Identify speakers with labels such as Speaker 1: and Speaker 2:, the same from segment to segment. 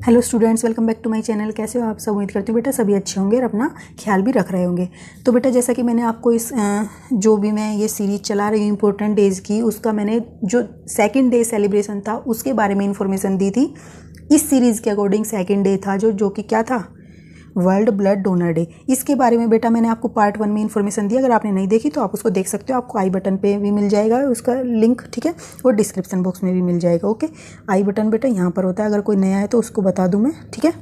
Speaker 1: Hello students, welcome back to my channel. कैसे हो आप सब? उम्मीद करती हूँ बेटा सभी अच्छे होंगे और अपना ख्याल भी रख रहे होंगे। तो बेटा जैसा कि मैंने आपको इस जो भी मैं ये सीरीज चला रही हूँ इंपॉर्टेंट डेज़ की, उसका मैंने जो सेकंड डे सेलिब्रेशन था उसके बारे में इंफॉर्मेशन दी थी। इस सीरीज़ के अकॉर्डिंग सेकंड डे था जो कि क्या था, वर्ल्ड ब्लड डोनर डे। इसके बारे में बेटा मैंने आपको पार्ट 1 में इन्फॉर्मेशन दी। अगर आपने नहीं देखी तो आप उसको देख सकते हो, आपको आई बटन पे भी मिल जाएगा उसका लिंक, ठीक है, और डिस्क्रिप्शन बॉक्स में भी मिल जाएगा। ओके, आई बटन बेटा यहाँ पर होता है, अगर कोई नया है तो उसको बता दूँ मैं, ठीक है।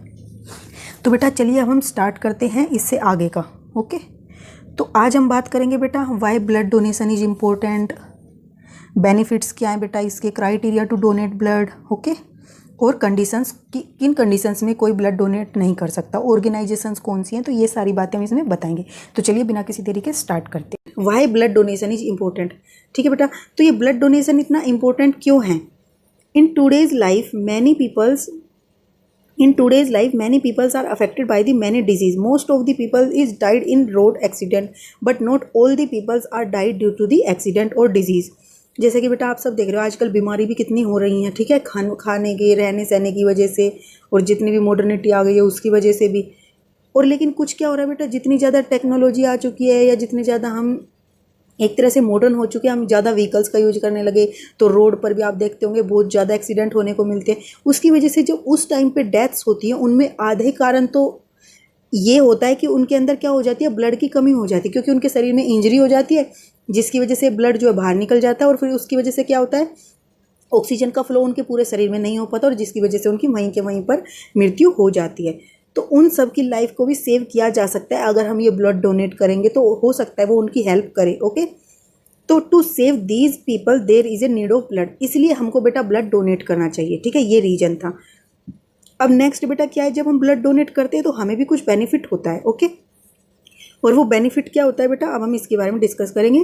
Speaker 1: तो बेटा चलिए अब हम स्टार्ट करते हैं इससे आगे का। ओके, तो आज हम बात करेंगे बेटा why blood donation is important, benefits क्या हैं बेटा इसके, criteria to donate blood, okay, और कंडीशंस कि किन कंडीशंस में कोई ब्लड डोनेट नहीं कर सकता, ऑर्गेनाइजेशंस कौन सी हैं, तो ये सारी बातें हम इसमें बताएंगे। तो चलिए बिना किसी देरी के स्टार्ट करते हैं। Why blood donation is important, ठीक है बेटा। तो ये ब्लड डोनेशन इतना इम्पोर्टेंट क्यों है? In today's life many peoples are affected by the many disease. Most of the people is died in road accident, but not all the peoples are died due to the accident or disease. जैसे कि बेटा आप सब देख रहे हो आजकल बीमारी भी कितनी हो रही हैं, ठीक है, खाने के रहने सहने की वजह से, और जितनी भी मॉडर्निटी आ गई है उसकी वजह से भी। और लेकिन कुछ क्या हो रहा है बेटा, जितनी ज़्यादा टेक्नोलॉजी आ चुकी है या जितने ज़्यादा हम एक तरह से मॉडर्न हो चुके हैं, हम ज़्यादा व्हीकल्स का यूज करने लगे, तो रोड पर भी आप देखते होंगे बहुत ज़्यादा एक्सीडेंट होने को मिलते हैं। उसकी वजह से जो उस टाइम पे डेथ्स होती हैं उनमें आधे कारण तो ये होता है कि उनके अंदर क्या हो जाती है, ब्लड की कमी हो जाती है, क्योंकि उनके शरीर में इंजरी हो जाती है जिसकी वजह से ब्लड जो है बाहर निकल जाता है, और फिर उसकी वजह से क्या होता है, ऑक्सीजन का फ्लो उनके पूरे शरीर में नहीं हो पाता, और जिसकी वजह से उनकी वहीं के वहीं पर मृत्यु हो जाती है। तो उन सब की लाइफ को भी सेव किया जा सकता है अगर हम ये ब्लड डोनेट करेंगे, तो हो सकता है वो उनकी हेल्प करे। ओके, तो to save these people there is a need of blood, इसलिए हमको बेटा ब्लड डोनेट करना चाहिए, ठीक है, ये रीजन था। अब नेक्स्ट बेटा क्या है, जब हम ब्लड डोनेट करते हैं तो हमें भी कुछ बेनिफिट होता है। ओके, और वो बेनिफिट क्या होता है बेटा, अब हम इसके बारे में डिस्कस करेंगे।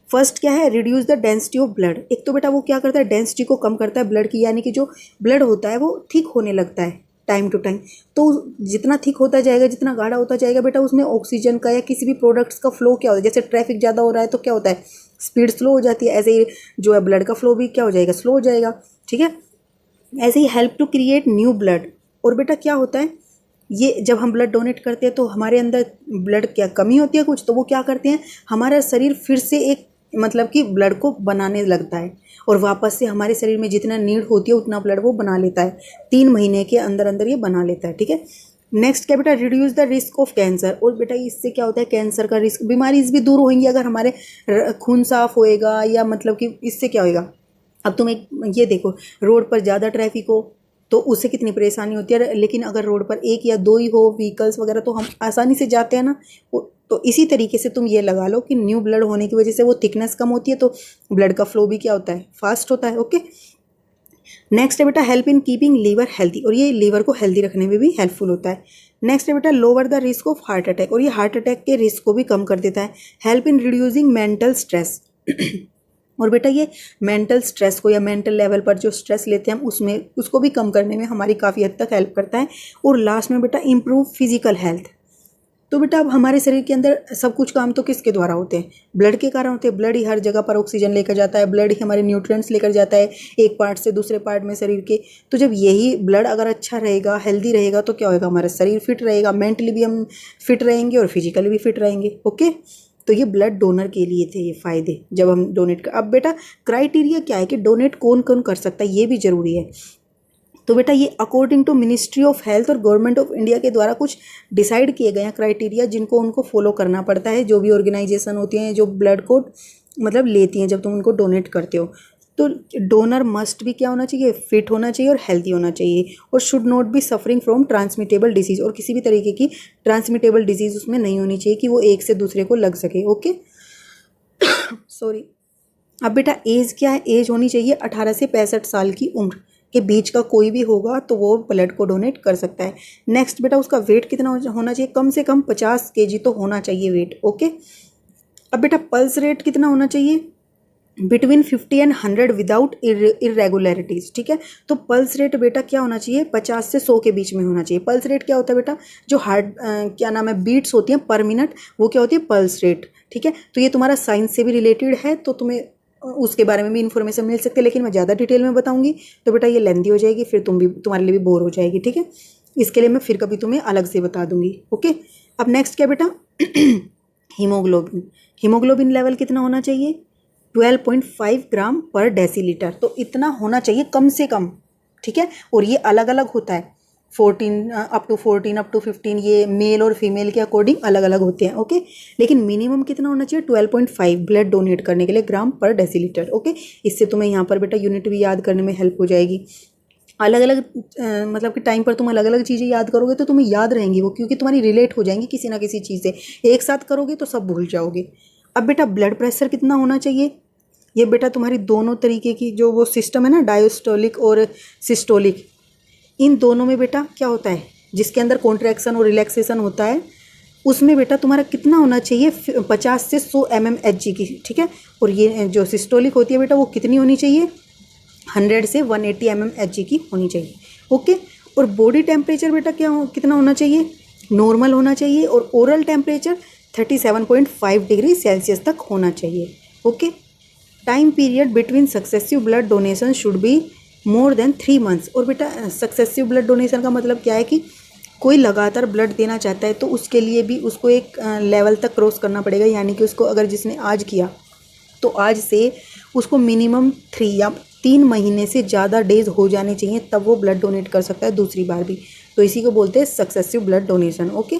Speaker 1: फर्स्ट क्या है, reduce the density of blood. एक तो बेटा वो क्या करता है, डेंसिटी को कम करता है ब्लड की, यानी कि जो ब्लड होता है वो थिक होने लगता है टाइम टू टाइम। तो जितना थिक होता जाएगा, जितना गाढ़ा होता जाएगा बेटा, उसमें ऑक्सीजन का या किसी भी प्रोडक्ट्स का फ्लो क्या होता है, जैसे ट्रैफिक ज़्यादा हो रहा है तो क्या होता है, स्पीड स्लो हो जाती है, ऐसे ही जो है ब्लड का फ्लो भी क्या हो जाएगा, स्लो हो जाएगा, ठीक है। ऐसे ही help to create new blood. और बेटा क्या होता है, ये जब हम ब्लड डोनेट करते हैं तो हमारे अंदर ब्लड क्या कमी होती है कुछ, तो वो क्या करते हैं, हमारा शरीर फिर से एक मतलब कि ब्लड को बनाने लगता है, और वापस से हमारे शरीर में जितना नीड होती है उतना ब्लड वो बना लेता है। 3 महीने के अंदर अंदर ये बना लेता है, ठीक है। नेक्स्ट क्या बेटा, reduce the risk of cancer. और बेटा इससे क्या होता है, कैंसर का रिस्क, बीमारी भी दूर होंगी अगर हमारे खून साफ होएगा, या मतलब कि इससे क्या होएगा। अब तुम एक ये देखो, रोड पर ज़्यादा ट्रैफिक हो तो उससे कितनी परेशानी होती है, लेकिन अगर रोड पर 1 या 2 ही हो व्हीकल्स वगैरह तो हम आसानी से जाते हैं ना। तो इसी तरीके से तुम ये लगा लो कि न्यू ब्लड होने की वजह से वो थिकनेस कम होती है, तो ब्लड का फ्लो भी क्या होता है, फास्ट होता है। ओके, नेक्स्ट है बेटा, help in keeping liver healthy, और ये लीवर को हेल्दी रखने में भी हेल्पफुल होता है। नेक्स्ट है बेटा, lower the risk of heart attack, और ये हार्ट अटैक के रिस्क को भी कम कर देता है। Help in reducing mental stress और बेटा ये मेंटल स्ट्रेस को या मेंटल लेवल पर जो स्ट्रेस लेते हैं हम उसमें उसको भी कम करने में हमारी काफ़ी हद तक हेल्प करता है। और लास्ट में बेटा इम्प्रूव फिजिकल हेल्थ। तो बेटा अब हमारे शरीर के अंदर सब कुछ काम तो किसके द्वारा होते हैं, ब्लड के कारण होते हैं। ब्लड ही हर जगह पर ऑक्सीजन लेकर जाता है, ब्लड ही हमारे न्यूट्रिएंट्स लेकर जाता है एक पार्ट से दूसरे पार्ट में शरीर के। तो जब यही ब्लड अगर अच्छा रहेगा, हेल्दी रहेगा, तो क्या होगा, हमारा शरीर फिट रहेगा, मेंटली भी हम फिट रहेंगे और फिजिकली भी फिट रहेंगे। ओके, तो ये ब्लड डोनर के लिए थे ये फ़ायदे जब हम डोनेट कर। अब बेटा क्राइटेरिया क्या है कि डोनेट कौन कौन कर सकता है, ये भी ज़रूरी है। तो बेटा ये according to ministry of health और गवर्नमेंट ऑफ इंडिया के द्वारा कुछ डिसाइड किए गए हैं क्राइटेरिया, जिनको उनको फॉलो करना पड़ता है। जो भी ऑर्गेनाइजेशन होती हैं जो ब्लड को मतलब लेती हैं जब तुम उनको डोनेट करते हो, तो डोनर मस्ट भी क्या होना चाहिए, फिट होना चाहिए और हेल्दी होना चाहिए, और should not be suffering from transmittable disease, और किसी भी तरीके की ट्रांसमिटेबल डिजीज़ उसमें नहीं होनी चाहिए कि वो एक से दूसरे को लग सके। Okay sorry. अब बेटा एज क्या है, एज होनी चाहिए 18 से 65 साल की उम्र के बीच का कोई भी होगा तो वो ब्लड को डोनेट कर सकता है। नेक्स्ट बेटा उसका वेट कितना होना चाहिए, कम से कम 50 kg तो होना चाहिए वेट। ओके, अब बेटा पल्स रेट कितना होना चाहिए, बिटवीन 50 एंड 100 विदाउट इरेगुलरिटीज़, ठीक है। तो पल्स रेट बेटा क्या होना चाहिए, 50 से 100 के बीच में होना चाहिए। पल्स रेट क्या होता है बेटा, जो हार्ट क्या नाम है, बीट्स होती हैं पर मिनट, वो क्या होती है, पल्स रेट, ठीक है। तो ये तुम्हारा साइंस से भी रिलेटेड है, तो तुम्हें उसके बारे में भी इन्फॉर्मेशन मिल सकती है, लेकिन मैं ज़्यादा डिटेल में बताऊंगी तो बेटा ये लेंदी हो जाएगी, फिर तुम्हारे लिए भी बोर हो जाएगी, ठीक है। इसके लिए मैं फिर कभी तुम्हें अलग से बता दूंगी, ओके। अब नेक्स्ट क्या बेटा, हीमोग्लोबिन। हीमोग्लोबिन लेवल कितना होना चाहिए, 12.5 ग्राम पर डेसीलीटर, तो इतना होना चाहिए कम से कम, ठीक है। और ये अलग अलग होता है, 14 अप टू 14 अप टू 15, ये मेल और फीमेल के अकॉर्डिंग अलग अलग होते हैं, ओके। लेकिन मिनिमम कितना होना चाहिए, 12.5 ब्लड डोनेट करने के लिए ग्राम पर डेसीलीटर, ओके। इससे तुम्हें यहाँ पर बेटा यूनिट भी याद करने में हेल्प हो जाएगी। अलग अलग मतलब कि टाइम पर तुम अलग अलग चीज़ें याद करोगे तो तुम्हें याद रहेंगी वो, क्योंकि तुम्हारी रिलेट हो जाएंगी किसी ना किसी चीज़ से। एक साथ करोगे तो सब भूल जाओगे। अब बेटा ब्लड प्रेशर कितना होना चाहिए, ये बेटा तुम्हारी दोनों तरीके की जो वो सिस्टम है ना, डायस्टोलिक और सिस्टोलिक, इन दोनों में बेटा क्या होता है, जिसके अंदर कॉन्ट्रैक्शन और रिलैक्सेशन होता है, उसमें बेटा तुम्हारा कितना होना चाहिए, 50 से 100 mmHg की, ठीक है। और ये जो सिस्टोलिक होती है बेटा वो कितनी होनी चाहिए, 100 से 180 mmHg की होनी चाहिए, ओके। और बॉडी टेम्परेचर बेटा कितना होना चाहिए, नॉर्मल होना चाहिए, और ओरल टेम्परेचर 37.5 डिग्री सेल्सियस तक होना चाहिए, okay. Time period between successive blood donation should be more than 3 months. और बेटा सक्सेसिव ब्लड डोनेशन का मतलब क्या है कि कोई लगातार ब्लड देना चाहता है तो उसके लिए भी उसको एक लेवल तक क्रॉस करना पड़ेगा, यानी कि उसको अगर जिसने आज किया तो आज से उसको मिनिमम 3 महीने से ज़्यादा डेज हो जाने चाहिए, तब वो ब्लड डोनेट कर सकता है दूसरी बार भी। तो इसी को बोलते हैं सक्सेसिव ब्लड डोनेशन, ओके।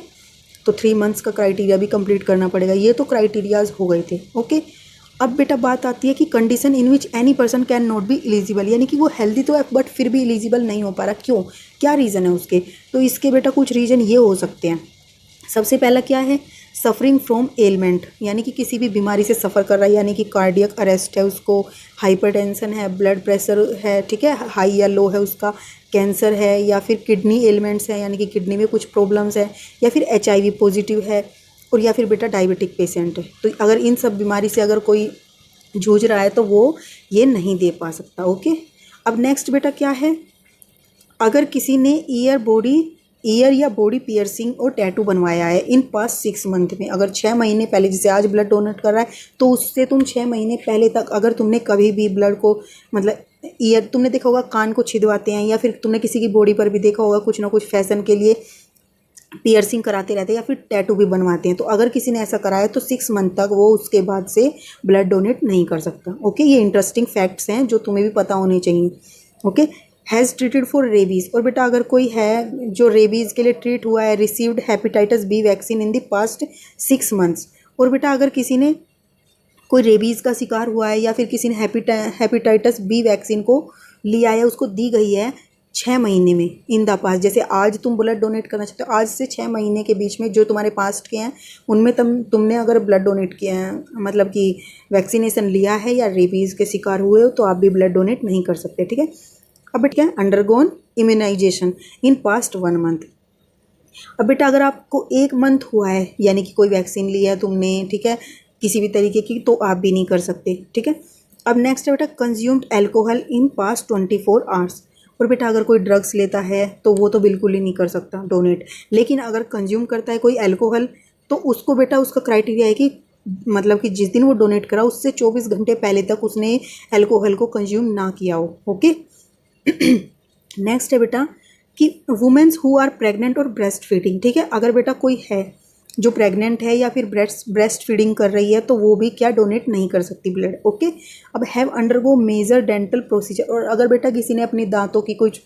Speaker 1: तो 3 मंथ्स का क्राइटेरिया भी कंप्लीट करना पड़ेगा। ये तो क्राइटेरियाज हो गए थे, ओके। अब बेटा बात आती है कि condition in which any person can not be eligible, यानी कि वो हेल्दी तो है बट फिर भी एलिजिबल नहीं हो पा रहा, क्यों, क्या रीज़न है उसके। तो इसके बेटा कुछ रीज़न ये हो सकते हैं। सबसे पहला क्या है, सफरिंग फ्रॉम एलमेंट, यानी कि किसी भी बीमारी से सफ़र कर रहा है, यानी कि कार्डियक अरेस्ट है उसको, हाइपरटेंशन है, ब्लड प्रेशर है, ठीक है, हाई या लो है उसका, कैंसर है, या फिर किडनी एलिमेंट्स है, यानी कि किडनी में कुछ प्रॉब्लम्स है, या फिर HIV पॉजिटिव है, और या फिर बेटा डायबिटिक पेशेंट है। तो अगर इन सब बीमारी से अगर कोई जूझ रहा है तो वो ये नहीं दे पा सकता, ओके। अब नेक्स्ट बेटा क्या है, अगर किसी ने ईयर या बॉडी पियर्सिंग और टैटू बनवाया है इन पास्ट 6 मंथ में, अगर 6 महीने पहले, जैसे आज ब्लड डोनेट कर रहा है तो उससे तुम 6 महीने पहले तक अगर तुमने कभी भी ब्लड को, मतलब ईयर तुमने देखा होगा कान को छिदवाते हैं, या फिर तुमने किसी की बॉडी पर भी देखा होगा कुछ ना कुछ फैशन के लिए पियर्सिंग कराते रहते हैं या फिर टैटू भी बनवाते हैं, तो अगर किसी ने ऐसा कराया तो 6 मंथ तक वो उसके बाद से ब्लड डोनेट नहीं कर सकता, ओके। ये इंटरेस्टिंग फैक्ट्स हैं जो तुम्हें भी पता होने चाहिए, okay. Has treated for rabies, और बेटा अगर कोई है जो रेबीज़ के लिए ट्रीट हुआ है, received hepatitis B vaccine in the past 6 months, और बेटा अगर किसी ने कोई रेबीज़ का शिकार हुआ है या फिर किसी ने हेपेटाइटिस बी वैक्सीन को लिया है, उसको दी गई है 6 महीने में इन द पास, जैसे आज तुम ब्लड डोनेट करना चाहते हो, आज से 6 महीने के बीच में जो तुम्हारे पास्ट के हैं उनमें तुमने अगर ब्लड डोनेट किया है, मतलब कि वैक्सीनेशन लिया है या रेबीज़ के शिकार हुए हो, तो आप भी ब्लड डोनेट नहीं कर सकते, ठीक है। अब बेटा क्या है, undergone immunization in past 1 month. अब बेटा अगर आपको 1 मंथ हुआ है, यानी कि कोई वैक्सीन लिया है तुमने, ठीक है, किसी भी तरीके की, तो आप भी नहीं कर सकते, ठीक है। अब नेक्स्ट है बेटा consumed alcohol in past 24 hours, और बेटा अगर कोई ड्रग्स लेता है तो वो तो बिल्कुल ही नहीं कर सकता डोनेट, लेकिन अगर कंज्यूम करता है कोई एल्कोहल तो उसको बेटा उसका क्राइटेरिया है कि मतलब कि जिस दिन वो डोनेट करा उससे 24 घंटे पहले तक उसने एल्कोहल को कंज्यूम ना किया हो, ओके। नेक्स्ट है बेटा कि वुमेन्स हु आर प्रेग्नेंट और ब्रेस्ट फीडिंग, ठीक है, अगर बेटा कोई है जो प्रेग्नेंट है या फिर ब्रेस्ट फीडिंग कर रही है तो वो भी क्या डोनेट नहीं कर सकती ब्लड, ओके। अब have undergo major dental procedure, और अगर बेटा किसी ने अपनी दांतों की कुछ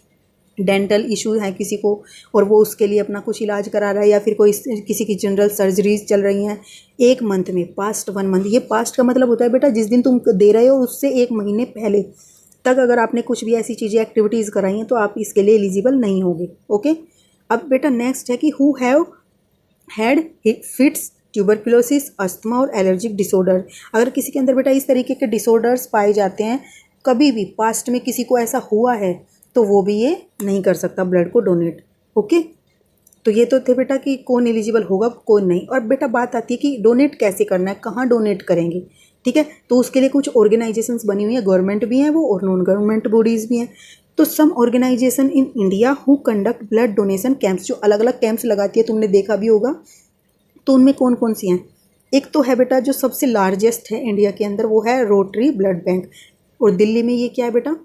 Speaker 1: डेंटल इशू है किसी को और वो उसके लिए अपना कुछ इलाज करा रहा है, या फिर कोई किसी की जनरल सर्जरीज चल रही हैं 1 मंथ में, पास्ट 1 मंथ, ये पास्ट का मतलब होता है बेटा जिस दिन तुम दे रहे हो उससे 1 महीने पहले तक अगर आपने कुछ भी ऐसी चीज़ें एक्टिविटीज़ कराई हैं तो आप इसके लिए एलिजिबल नहीं होगे, ओके। अब बेटा नेक्स्ट है कि who have had fits, tuberculosis, asthma और एलर्जिक डिसऑर्डर, अगर किसी के अंदर बेटा इस तरीके के डिसऑर्डर्स पाए जाते हैं, कभी भी पास्ट में किसी को ऐसा हुआ है तो वो भी ये नहीं कर सकता ब्लड को डोनेट, ओके। तो ये तो थे बेटा कि कौन एलिजिबल होगा कौन नहीं। और बेटा बात आती है कि डोनेट कैसे करना है, कहाँ डोनेट करेंगे, ठीक है। तो उसके लिए कुछ ऑर्गेनाइजेशंस बनी हुई है, गवर्नमेंट भी हैं वो और नॉन गवर्नमेंट बॉडीज़ भी हैं। तो some organisation in India who conduct blood donation camps, जो अलग अलग कैंप्स लगाती है, तुमने देखा भी होगा, तो उनमें कौन कौन सी हैं, एक तो है बेटा जो सबसे लार्जेस्ट है इंडिया के अंदर, वो है रोटरी ब्लड बैंक, और दिल्ली में ये क्या है बेटा,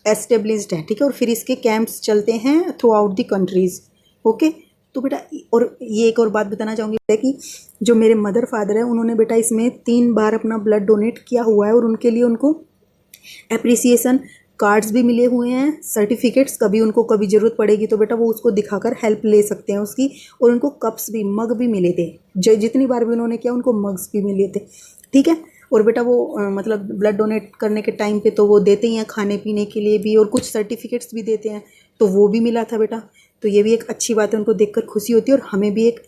Speaker 1: एस्टेब्लिश्ड है, ठीक है। और फिर इसके कैंप्स चलते हैं through out the countries, okay. तो बेटा और ये एक और बात बताना चाहूँगी बेटा कि जो मेरे मदर फादर है उन्होंने बेटा इसमें 3 बार अपना ब्लड डोनेट किया हुआ है, और उनके लिए उनको एप्रिसिएशन कार्ड्स भी मिले हुए हैं, सर्टिफिकेट्स, कभी उनको कभी ज़रूरत पड़ेगी तो बेटा वो उसको दिखाकर हेल्प ले सकते हैं उसकी। और उनको कप्स भी, मग भी मिले थे, जितनी बार भी उन्होंने किया उनको मग्स भी मिले थे, ठीक है। और बेटा वो मतलब ब्लड डोनेट करने के टाइम पे तो वो देते ही हैं खाने पीने के लिए भी, और कुछ सर्टिफिकेट्स भी देते हैं, तो वो भी मिला था बेटा। तो ये भी एक अच्छी बात है, उनको देखकर खुशी होती है, और हमें भी एक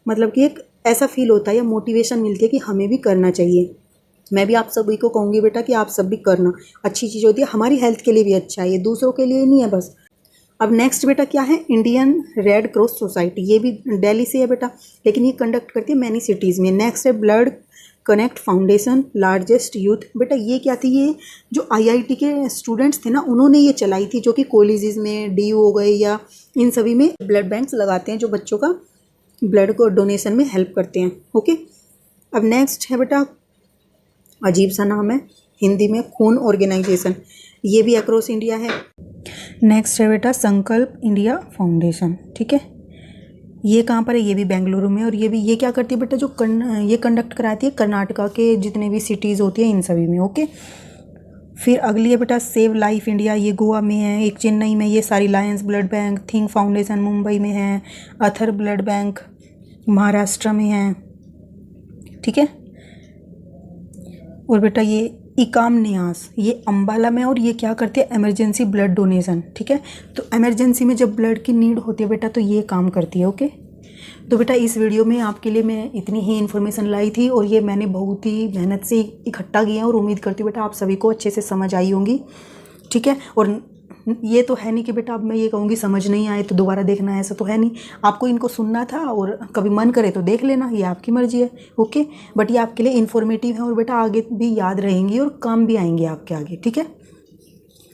Speaker 1: मतलब कि एक ऐसा फील होता है या मोटिवेशन मिलती है कि हमें भी करना चाहिए। मैं भी आप सभी को कहूँगी बेटा कि आप सब भी करना, अच्छी चीज़ होती है, हमारी हेल्थ के लिए भी अच्छा है, ये दूसरों के लिए नहीं है बस। अब नेक्स्ट बेटा क्या है, इंडियन रेड क्रॉस सोसाइटी, ये भी दिल्ली से है बेटा, लेकिन ये कंडक्ट करती है मैनी सिटीज़ में। नेक्स्ट है blood connect foundation, largest youth, बेटा ये क्या थी, ये जो आईआईटी के स्टूडेंट्स थे ना उन्होंने ये चलाई थी, जो कि कॉलेजेस में डीयू हो गए या इन सभी में ब्लड बैंक्स लगाते हैं जो बच्चों का ब्लड को डोनेशन में हेल्प करते हैं, ओके। अब नेक्स्ट है बेटा, अजीब सा नाम है हिंदी में, खून ऑर्गेनाइजेशन, ये भी अक्रॉस इंडिया है। नेक्स्ट है बेटा संकल्प इंडिया फाउंडेशन, ठीक है, ये कहाँ पर है, ये भी बेंगलुरु में। और ये क्या करती है बेटा, जो ये कंडक्ट कराती है कर्नाटका के जितने भी सिटीज़ होती है इन सभी में, ओके। फिर अगली है बेटा सेव लाइफ इंडिया, ये गोवा में है, एक चेन्नई में, ये सारी Lions blood bank, think foundation Mumbai में है, अथर ब्लड बैंक महाराष्ट्र में है, ठीक है। और बेटा ये इकाम न्यास, ये अम्बाला में, और ये क्या करती है, इमरजेंसी ब्लड डोनेशन, ठीक है। तो इमरजेंसी में जब ब्लड की नीड होती है बेटा तो ये काम करती है, ओके। तो बेटा इस वीडियो में आपके लिए मैं इतनी ही इन्फॉर्मेशन लाई थी, और ये मैंने बहुत ही मेहनत से इकट्ठा किया है, और उम्मीद करती हूँ बेटा आप सभी को अच्छे से समझ आई होंगी, ठीक है। और ये तो है नहीं कि बेटा अब मैं ये कहूँगी समझ नहीं आए तो दोबारा देखना है, ऐसा तो है नहीं, आपको इनको सुनना था और कभी मन करे तो देख लेना, ये आपकी मर्जी है, ओके। बट ये आपके लिए इन्फॉर्मेटिव है, और बेटा आगे भी याद रहेंगी और काम भी आएंगे आपके आगे, ठीक है।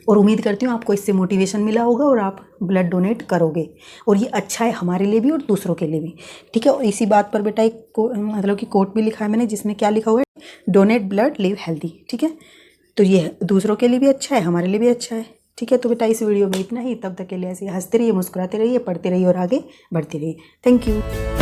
Speaker 1: और उम्मीद करती हूँ आपको इससे मोटिवेशन मिला होगा और आप ब्लड डोनेट करोगे, और ये अच्छा है हमारे लिए भी और दूसरों के लिए भी, ठीक है। और इसी बात पर बेटा एक मतलब कि कोट भी लिखा है मैंने, जिसमें क्या लिखा हुआ है, डोनेट ब्लड लिव हेल्दी, ठीक है। तो ये दूसरों के लिए भी अच्छा है, हमारे लिए भी अच्छा है, ठीक है। तो बेटा इस वीडियो में इतना ही, तब तक के लिए ऐसे हंसते रहिए, मुस्कुराते रहिए, पढ़ते रहिए और आगे बढ़ते रहिए। Thank you.